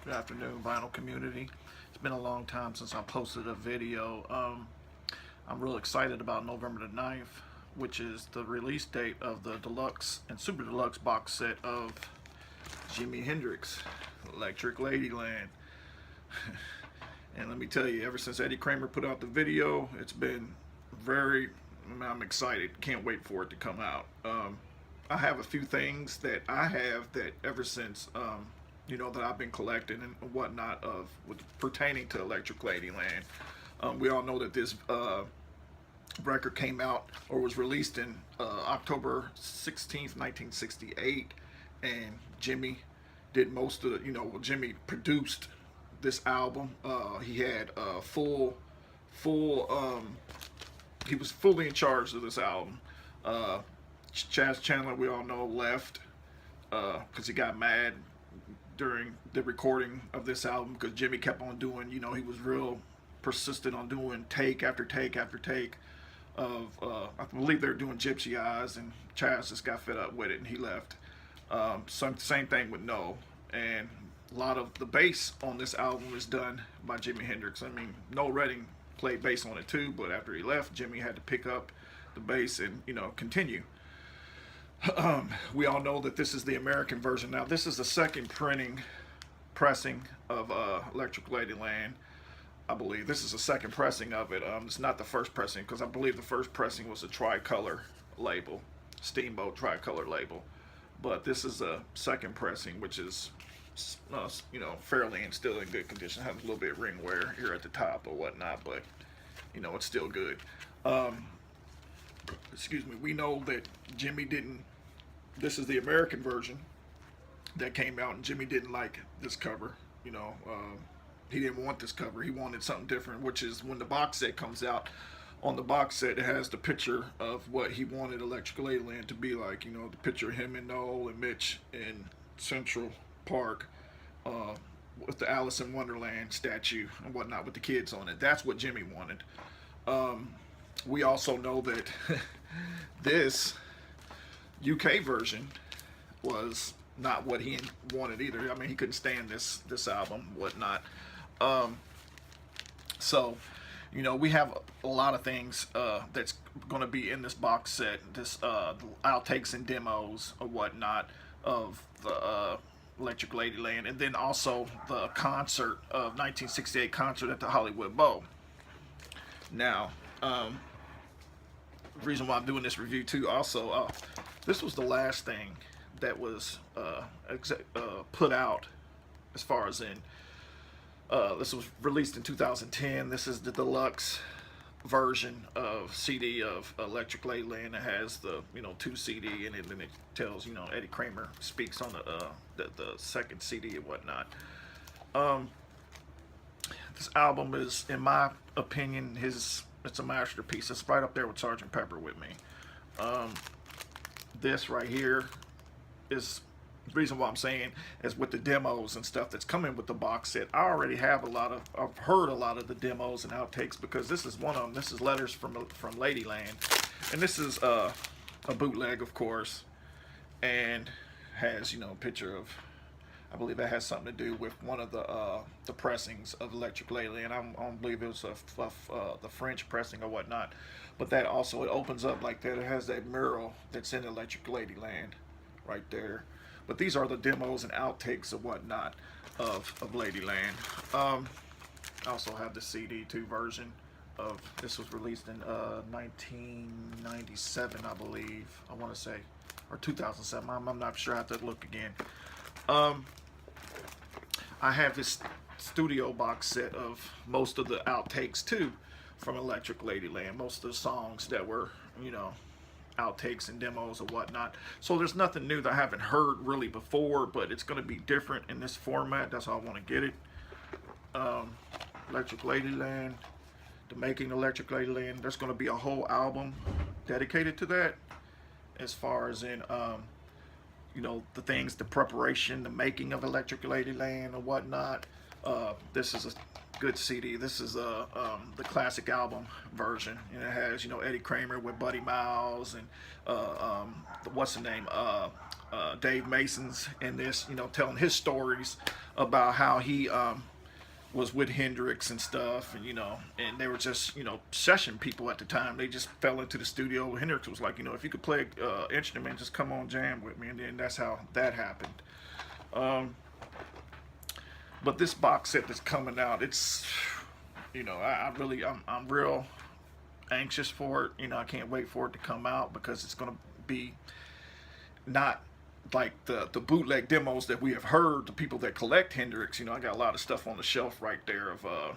Good afternoon, vinyl community. It's been a long time since I posted a video. I'm real excited about November the 9th, which is the release date of the deluxe and super deluxe box set of Jimi Hendrix Electric Ladyland. And let me tell you, ever since Eddie Kramer put out the video, it's been I'm excited. Can't wait for it to come out. I have a few things that I have that ever since that I've been collecting and whatnot pertaining to Electric Ladyland. We all know that this record came out or was released in October 16th, 1968, and Jimi did most of the, Jimi produced this album. He had he was fully in charge of this album. Chaz Chandler, we all know, left because he got mad during the recording of this album because Jimi kept on doing, he was real persistent on doing take after take after take of, I believe they were doing Gypsy Eyes, and Chaz just got fed up with it and he left. Same thing with No, and a lot of the bass on this album is done by Jimi Hendrix. I mean, No Redding played bass on it too, but after he left, Jimi had to pick up the bass and continue. We all know that this is the American version. Now, this is the second pressing of Electric Ladyland. I believe this is the second pressing of it. It's not the first pressing because I believe the first pressing was a tricolor label, Steamboat tricolor label. But this is a second pressing, which is fairly and still in good condition. Has a little bit of ring wear here at the top or whatnot, but it's still good. Excuse me. We know that Jimi didn't. This is the American version that came out, and Jimi didn't like this cover. He didn't want this cover. He wanted something different, which is when the box set comes out. On the box set, it has the picture of what he wanted Electric Ladyland to be like. The picture of him and Noel and Mitch in Central Park with the Alice in Wonderland statue and whatnot with the kids on it. That's what Jimi wanted. We also know that this UK version was not what he wanted either. I mean, he couldn't stand this album, whatnot. So, we have a lot of things that's going to be in this box set. This outtakes and demos or whatnot of the Electric Ladyland, and then also the concert of 1968 concert at the Hollywood Bowl. Now, the reason why I'm doing this review too, also, this was the last thing that was put out as far as in. This was released in 2010. This is the deluxe version of CD of Electric Ladyland. It has the 2 CD in it, and it tells Eddie Kramer speaks on the second CD and whatnot. This album is, in my opinion, it's a masterpiece. It's right up there with Sgt. Pepper with me. This right here is the reason why I'm saying is with the demos and stuff that's coming with the box set. I already have I've heard a lot of the demos and outtakes because this is one of them. This is Letters from Ladyland, and this is a bootleg, of course, and has a picture of, I believe that has something to do with one of the pressings of Electric Ladyland. I don't believe it was the French pressing or whatnot, but that also, it opens up like that. It has that mural that's in Electric Ladyland right there. But these are the demos and outtakes and whatnot of Ladyland. I also have the CD2 version of, this was released in 1997, I believe. I want to say, or 2007. I'm not sure. I have to look again. I have this studio box set of most of the outtakes too from Electric Ladyland. Most of the songs that were, outtakes and demos or whatnot. So there's nothing new that I haven't heard really before, but it's going to be different in this format. That's how I want to get it. Electric Ladyland, the making Electric Ladyland. There's going to be a whole album dedicated to that, as far as in the things, the preparation, the making of Electric Ladyland or whatnot. This is a good CD. This is the classic album version, and it has Eddie Kramer with Buddy Miles and what's the name, Dave Mason's in this, you know, telling his stories about how he was with Hendrix and stuff, and you know, and they were just, you know, session people at the time. They just fell into the studio. Hendrix was like, you know, if you could play an instrument, just come on jam with me, and then that's how that happened. But this box set that's coming out, it's, you know, I'm real anxious for it. You know, I can't wait for it to come out because it's gonna be not like the bootleg demos that we have heard. The people that collect Hendrix, you know, I got a lot of stuff on the shelf right there of a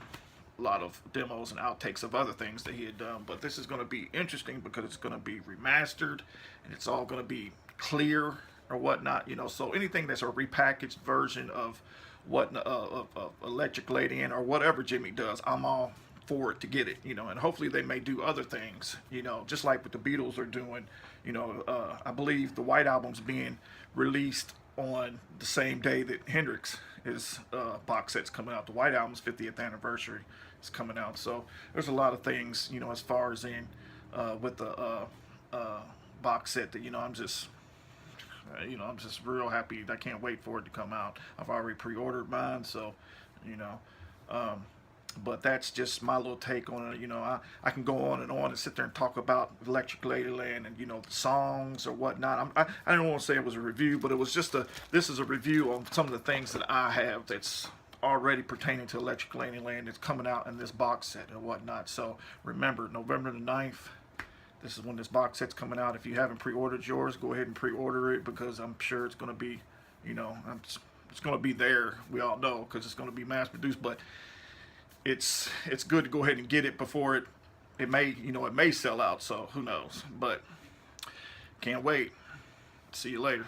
lot of demos and outtakes of other things that he had done. But this is going to be interesting because it's going to be remastered and it's all going to be clear or whatnot, you know. So anything that's a repackaged version of what of Electric Ladyland or whatever Jimmy does, I'm all for it to get it, you know. And hopefully they may do other things, you know, just like what the Beatles are doing. You know, I believe the White Album's being released on the same day that Hendrix is box set's coming out. The White Album's 50th anniversary is coming out. So there's a lot of things, you know, as far as in with the box set that, you know, I'm just real happy. I can't wait for it to come out. I've already pre-ordered mine, so, you know. But that's just my little take on it. You know, I can go on and sit there and talk about Electric Ladyland and, you know, the songs or whatnot. I don't want to say it was a review, but it was just this is a review on some of the things that I have that's already pertaining to Electric Ladyland that's coming out in this box set and whatnot. So remember, November the 9th, this is when this box set's coming out. If you haven't pre-ordered yours, go ahead and pre-order it because I'm sure it's going to be, you know, it's going to be there. We all know because it's going to be mass produced, but it's good to go ahead and get it before it may sell out, so who knows. But can't wait. See you later.